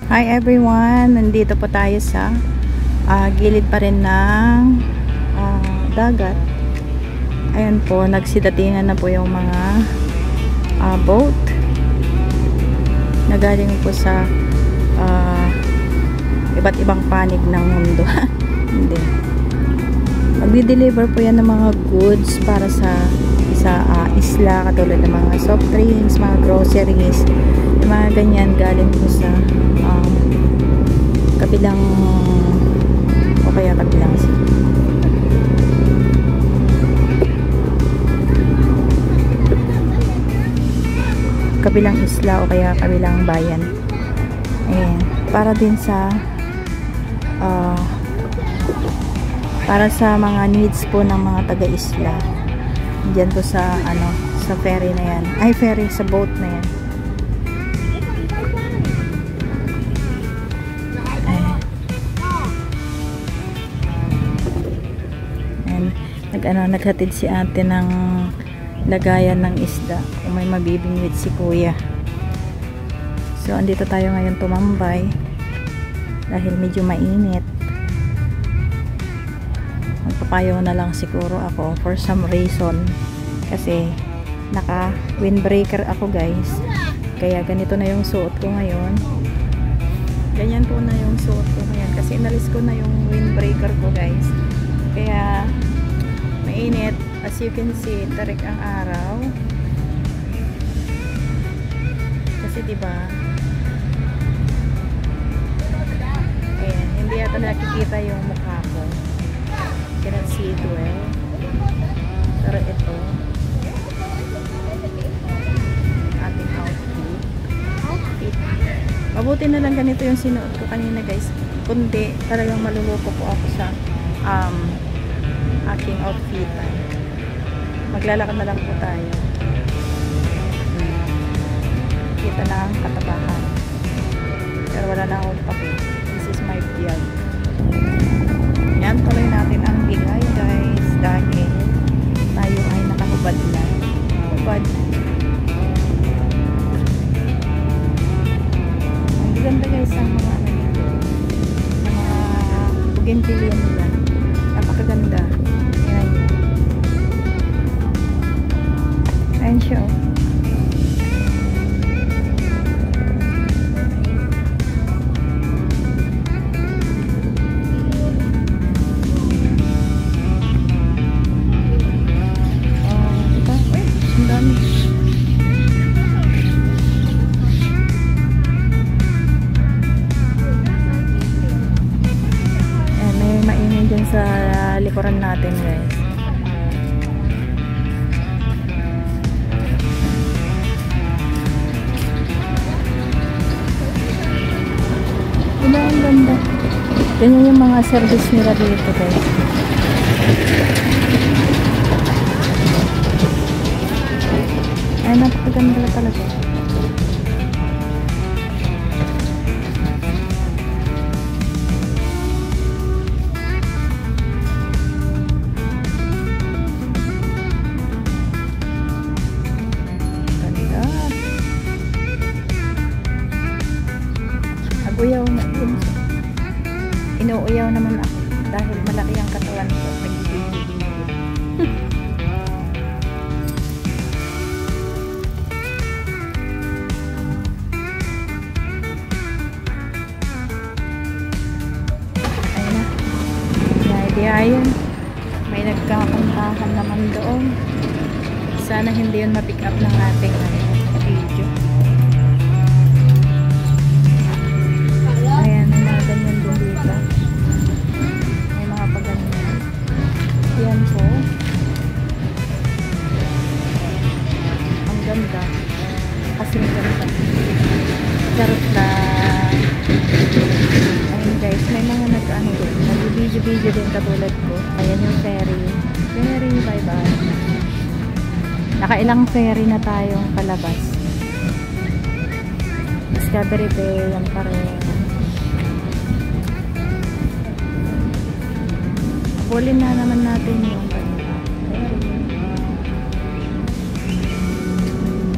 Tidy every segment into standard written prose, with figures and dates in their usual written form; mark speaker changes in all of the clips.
Speaker 1: Hi everyone! Nandito po tayo sa gilid pa rin ng dagat. Ayan po, nagsidatingan na po yung mga boat na galing po sa iba't ibang panig ng mundo. Hindi. Magdi-deliver po yan ng mga goods para sa isla, katulad ng mga soft drinks, mga groceries, yung mga ganyan galing po sa kabilang o kaya kabilang isla o kaya kabilang bayan. Ayan. Para din sa para sa mga needs po ng mga taga-isla. Diyan po sa sa ferry na yan. Ay, ferry, sa boat na yan. Naghatid si ate ng lagayan ng isda kung may mabibingwit si kuya. So andito tayo ngayon tumambay dahil medyo mainit. Magpapayaw na lang siguro ako for some reason kasi naka windbreaker ako guys, kaya ganito na yung suot ko ngayon. Ganyan po na yung suot ko ngayon kasi inalis ko na yung windbreaker ko guys, kaya mainit. As you can see, tarik ang araw kasi diba, ayan, hindi yata nakikita yung mukha ko, cannot see it well, pero ito ating outfit. Mabuti na lang ganito yung sinuot ko kanina guys, kundi talagang maluloko po ako sa aking outfit. Maglalakad na lang po tayo. Kita na ang katabahan, pero wala na akong papel. This is my vlog. Yan, tuloy natin ang bigay guys dahil tayo ay nakahubad na. Hubad. Ang ganda guys ang mga bougainvillea nila. Napakaganda. Ayan siya. Diba? Uy, ang dami. Ayan, may maingay dyan sa likuran natin guys. Ang ganda. Ganyan yung mga service nila dito guys. Ay, napakaganda talaga. Ganda. Aguyaw na din. Inuuyaw naman ako dahil malaki ang katawan ko. Ayun na. Ayun, may nagkakantahan naman doon. Sana hindi yun ma-pick up ng ating video. Ayan, may mga ganyan din dito. May mga paganyan. Yan po. Ang ganda. Kasing ganda. Charot na. Ayun guys, may mga nag-ano din. Nag-video din katulad ko. Ayan yung ferry. Ferry, bye-bye. Nakailang ferry na tayong palabas. Discovery Bay, yan pa rin. Pulin na naman natin yung kanila.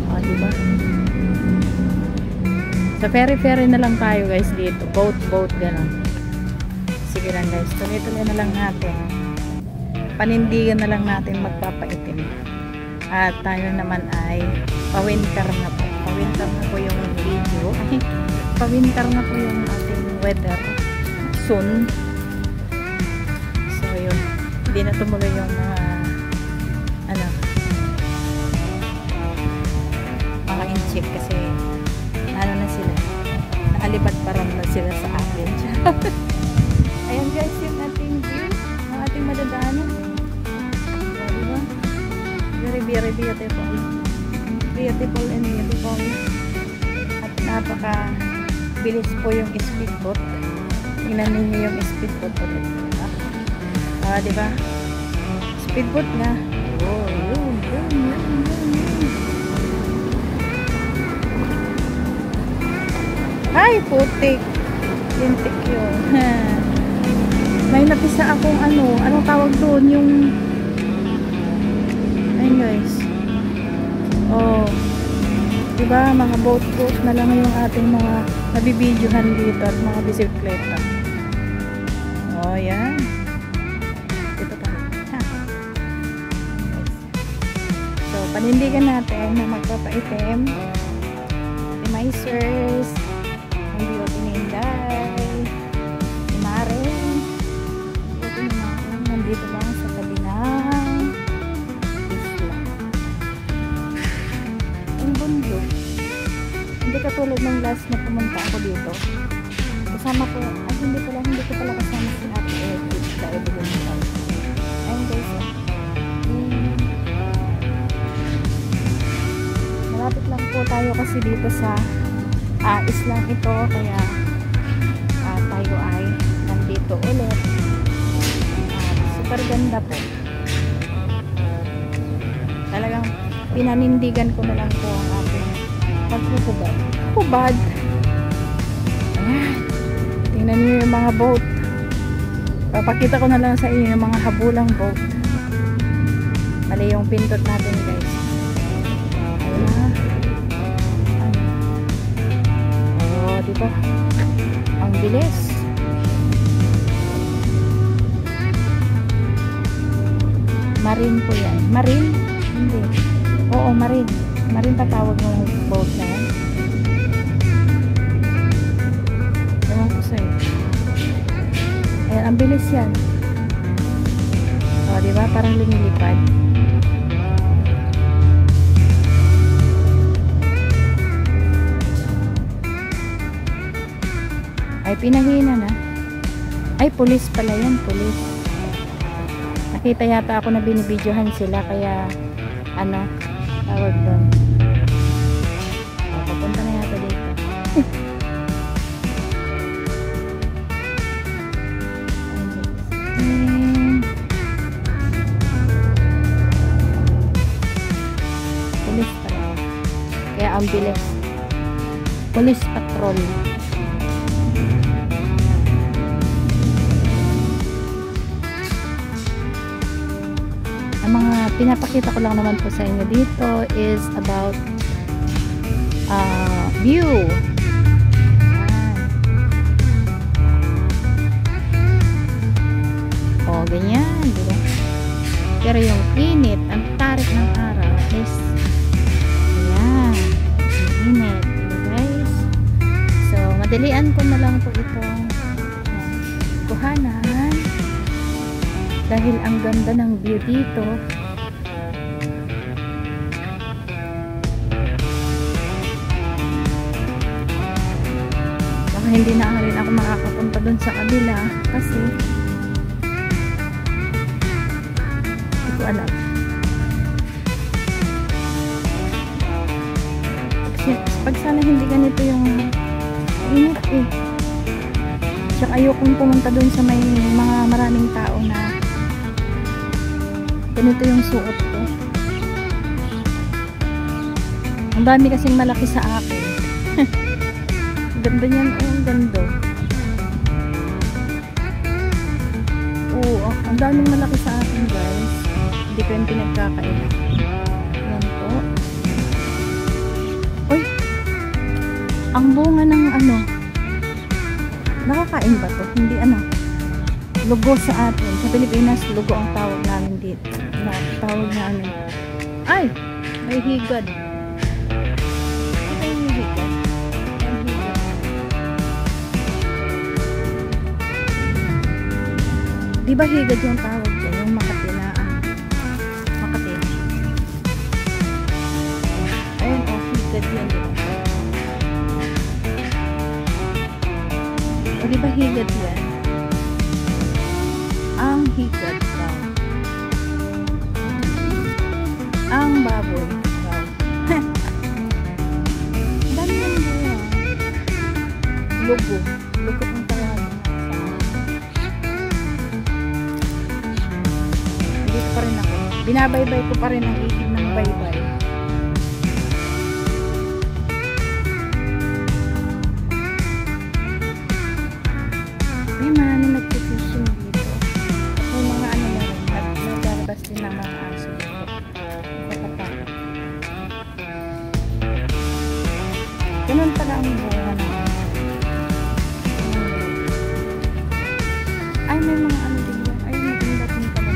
Speaker 1: O, diba? Sa ferry na lang tayo guys dito. Boat, gano'n. Sige lang guys, tuloy-tuloy na lang natin. Panindigan na lang natin magpapaitim. At tayo naman ay pa-winter na po. Pa-winter na po yung video. Ay, pa-winter na po yung ating weather. Soon. So yun, hindi na tumuloy yung mga inchik kasi ano na sila, naalibat pa rin na sila sa akin. Ayan guys, yung ating view, ang ating madadaanan. So, diba? Very beautiful. Beautiful and beautiful. At napaka bilis po yung speedboat. Tingnan ninyo yung speedboat ulit. Diba? Speedboat nga. Oh, yun. Ay, putik. Lintik yun. May napisa akong anong tawag doon, yung ayun guys. Oh, diba, mga boat na lang yung ating mga nabibidyohan dito at mga bisikleta. Oh, yan. Ito pa. So, panindigan natin na magpapaitim. Optimizers. Ang beauty ni Inday. Si Mare. Beauty ni Mare. Nandito lang sa tabi ng isla. Ang bundok. Hindi katulad ng last na pumunta ako dito. Kasama ko, hindi ko pala kasama si Ate Edith sa Evolution. Ayun guys. Malapit lang po tayo kasi dito sa islang ito, kaya tayo ay nandito ulit. Super ganda po. Talagang pinanindigan ko na lang po ang ating pagkukubad. Kubad! Ayan. Tingnan niyo yung mga boat. Papakita ko na lang sa inyo yung mga habulang boat. Mali yung pindot natin guys. Ayan. Oh, diba? Ang bilis. Marine po yan. Marine? Hindi. Oo, marine. Marine patawag ng boat na yan. Ewan ko sa'yo. Ayan, ang bilis yan. O, diba? Parang lumilipad. Ay, pinahina na. Ay, pulis pala yan. Pulis. Nakita yata ako na binibidyohan sila. Kaya, tawag doon. Papunta na yata dito. Pulis pala. Kaya ang bilis. Police patrol. Ang mga pinapakita ko lang naman po sa inyo dito is about view. O, ganyan, diba? Pero yung init, ang tarik ng araw is ayan, init, diba guys? So, madalian ko na lang po itong kuhanan. dahil ang ganda ng view dito. Baka hindi na rin ako makakapunta dun sa kabila kasi hindi ko alam. Pag sana hindi ganito yung init eh. Tsaka ayokong pumunta dun sa may mga maraming tao na ganito yung suot ko. Ang dami kasing malaki sa akin. Ganda niyan, ang ganda. Oo, ang daming malaki sa akin guys. Hindi ko yung pinagkakain. Yan po. Uy! Ang bunga ng ano, nakakain ba to? Hindi ano, lugo sa atin. Sa Pilipinas, lugo ang tawag namin dito. Tawag namin. Ay! May higad. Ito yung higad. Ang higad. Di ba higad yung tawag dyan? Yung Makati na Makati. Ayun o, higad yan. O di ba higad yan? Ang higad daw. Ang baboy daw. Dami yung buha. Lugo. Lugo ang tawag. Dito pa rin ako. Binabaybay ko pa rin ang higid ng baybay. May mga nagtitishing dito. May mga ano na rin. Naglalabas din ng mga aso dito. Kapataka. Ganun pala ang buha na. Ay, may mga ano dito. Ay, maganda din pala.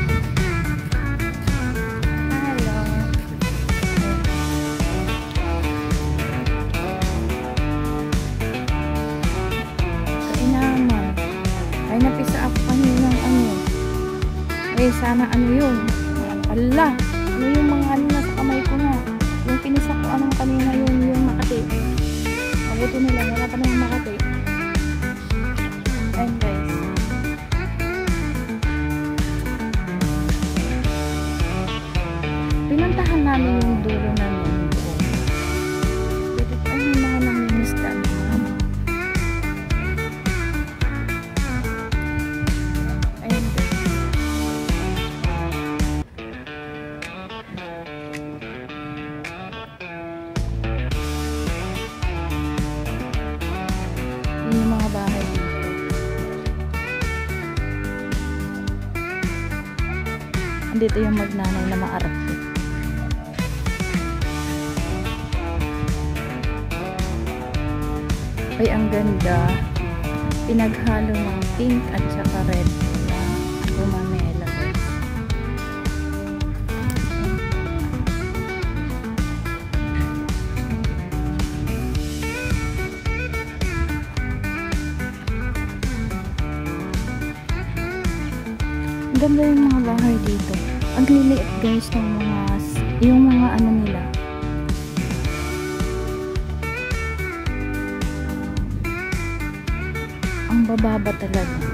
Speaker 1: Hello. Kainaman. Ay, napisa ako kanina ng ano. Eh, sana ano yun. Ala, ano yung mga ano nasa kamay ko na. Yung pinisa ko anong kanina yung Makati. Mabuti nila, wala pa naman Makati. Ayun guys. Pinuntahan namin yung dulo namin doon. Ay, may mga namimista naman. Ayun guys. Yun yung mga bahay dito. Andito yung magnanay na maarap. Ay, ang ganda. Pinaghalo ng pink at saka red na gumamela. Ang ganda yung mga bahay dito. Ang liliit guys ng mga yung mga ano nila. Ang bababa talaga.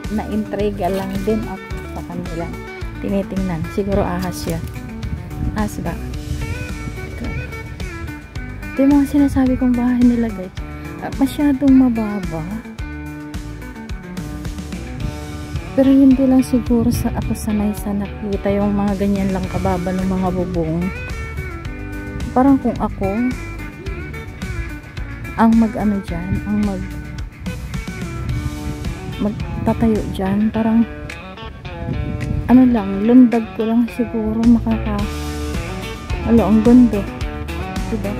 Speaker 1: Na-intriga lang din ako sa kanila. Tinitingnan. Siguro ahas yan. Ahas ba? Ito yung mga sinasabi kong bahay nila guys. Masyadong mababa. Pero hindi lang siguro sa ako sanay sa nakita yung mga ganyan lang kababa ng mga bubong. Parang kung ako ang mag-ano dyan, ang magtatayo dyan. Parang ano lang, lundag ko lang siguro ang ganda, diba?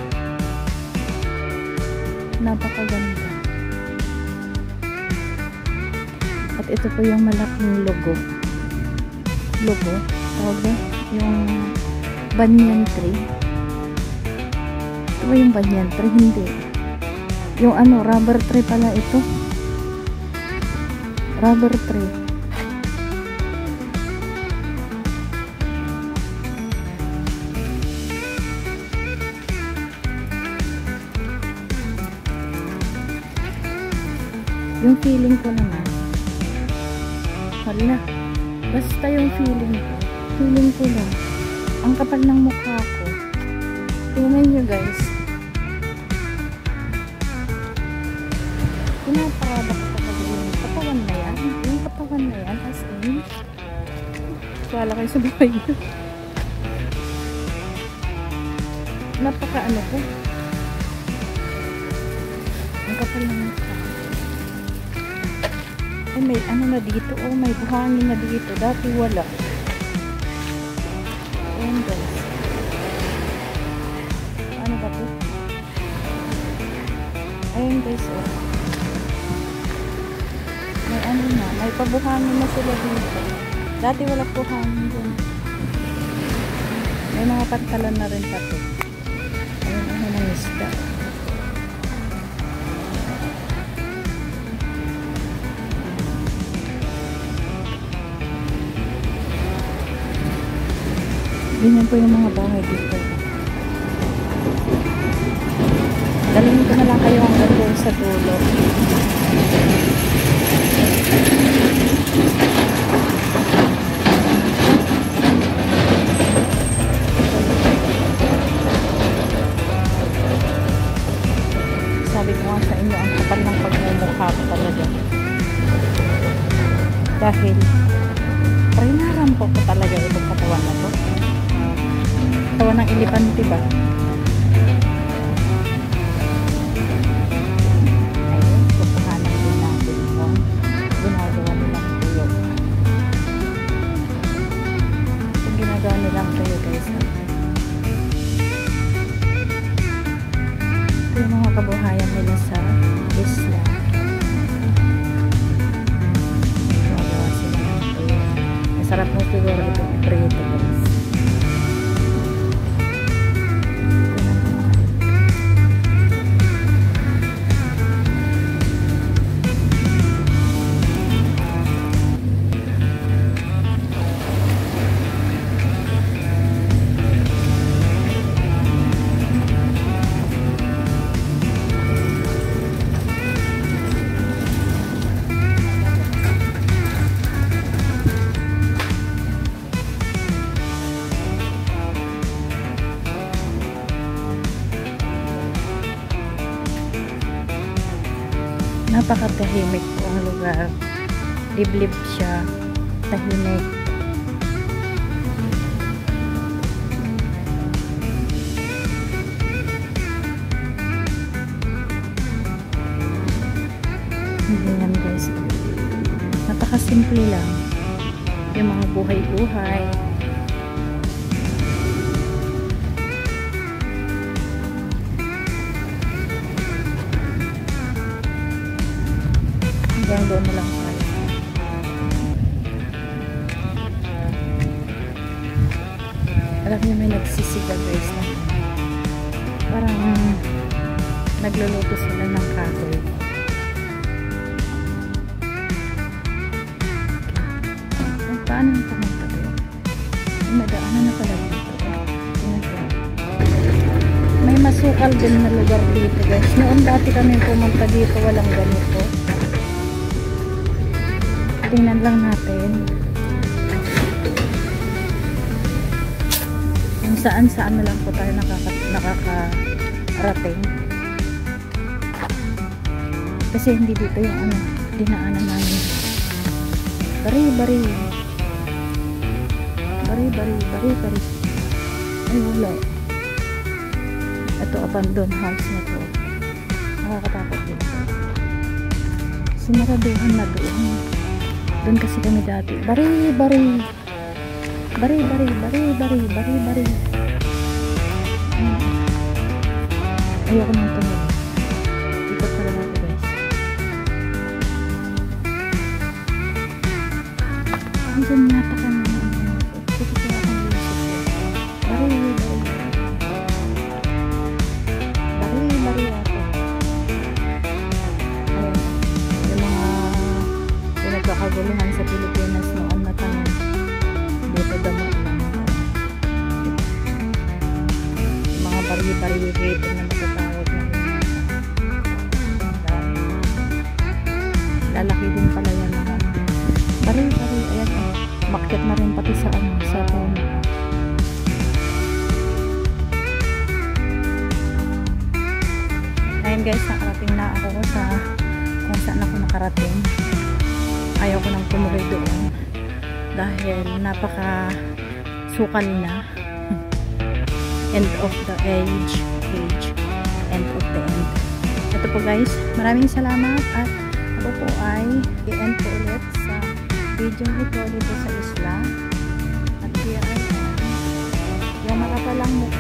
Speaker 1: Napakaganda. At ito po yung malaking logo, tawag ba? Yung banyan tree. Ito ba yung banyan tree? Hindi. Yung ano, rubber tree pala ito. Rubber tree. Yung feeling ko naman, hala, basta yung feeling ko lang, ang kapal ng mukha ko. Tingnan nyo guys, pinaparada ko talaga yung katawan na yan, as in, wala kayo sa buhay nyo. Napaka ano ko, ang kapal ng mukha. Ay, may ano na dito, may buhangin na dito, dati wala. Ayan guys, ano ba to? Ayan guys, may ano na, may pabuhangin na sila dito, dati wala buhangin dun. May mga pantalan na rin pati. Ayan ang isda. Ganyan po yung mga bahay dito. Dalhin ko na lang kayo hanggang doon sa dulo. Sabi ko nga sa inyo, ang kapal ng pagmumukha ko talaga. Dahil rinarampok ko talaga itong katawan na to. Katawan ng elepante ba? Ayun, pupuhanan din natin yung ginagawa nilang tuyo. Yung ginagawa nilang tuyo guys. Ito yung mga kabuhayan nila sa isla. Ginagawa sila ng tuyo. Masarap mo siguro itong prito guys. Napakatahimik po ang lugar. Liblib siya. Tahimik. Ganyan guys. Napakasimple lang. Yung mga buhay-buhay. Hanggang doon na lang tayo. Alam niyo may nagsisiga guys na parang nagluluto sila ng kahoy. Paano yung pumunta doon? May daanan na pala dito. May masukal din na lugar dito guys. Noon dati kami pumunta dito, walang ganito. Tingnan lang natin kung saan na lang po tayo nakakarating. Kasi hindi dito yung dinaanan namin. Bari. Ay wala. Ito abandoned house na to. Nakakatakot din. Sinaraduhan na doon. Doon kasi kami dati. Bari. Ayoko nang tumulong. Ikot pa lang ako guys. Andiyan yata kami. Ikot pa lang akong isip. Bari ako. Ayun. Yung mga pinagkakaguluhan sa Pilipinas noon na tanong. Dito damo lang. Yung mga bari gate na matatawag na lalaki din pala yan mga bari ayan makyat na rin pati sa sa phone. Ayun guys, nakarating na ako sa kung saan ako nakarating. Ayaw ko nang tumuloy doon dahil napaka sukal na. End of the age, end of the end. Ito po guys, maraming salamat at ako po ay i-end po ulit sa video ito dito sa isla. At here ay yung makapalang mukha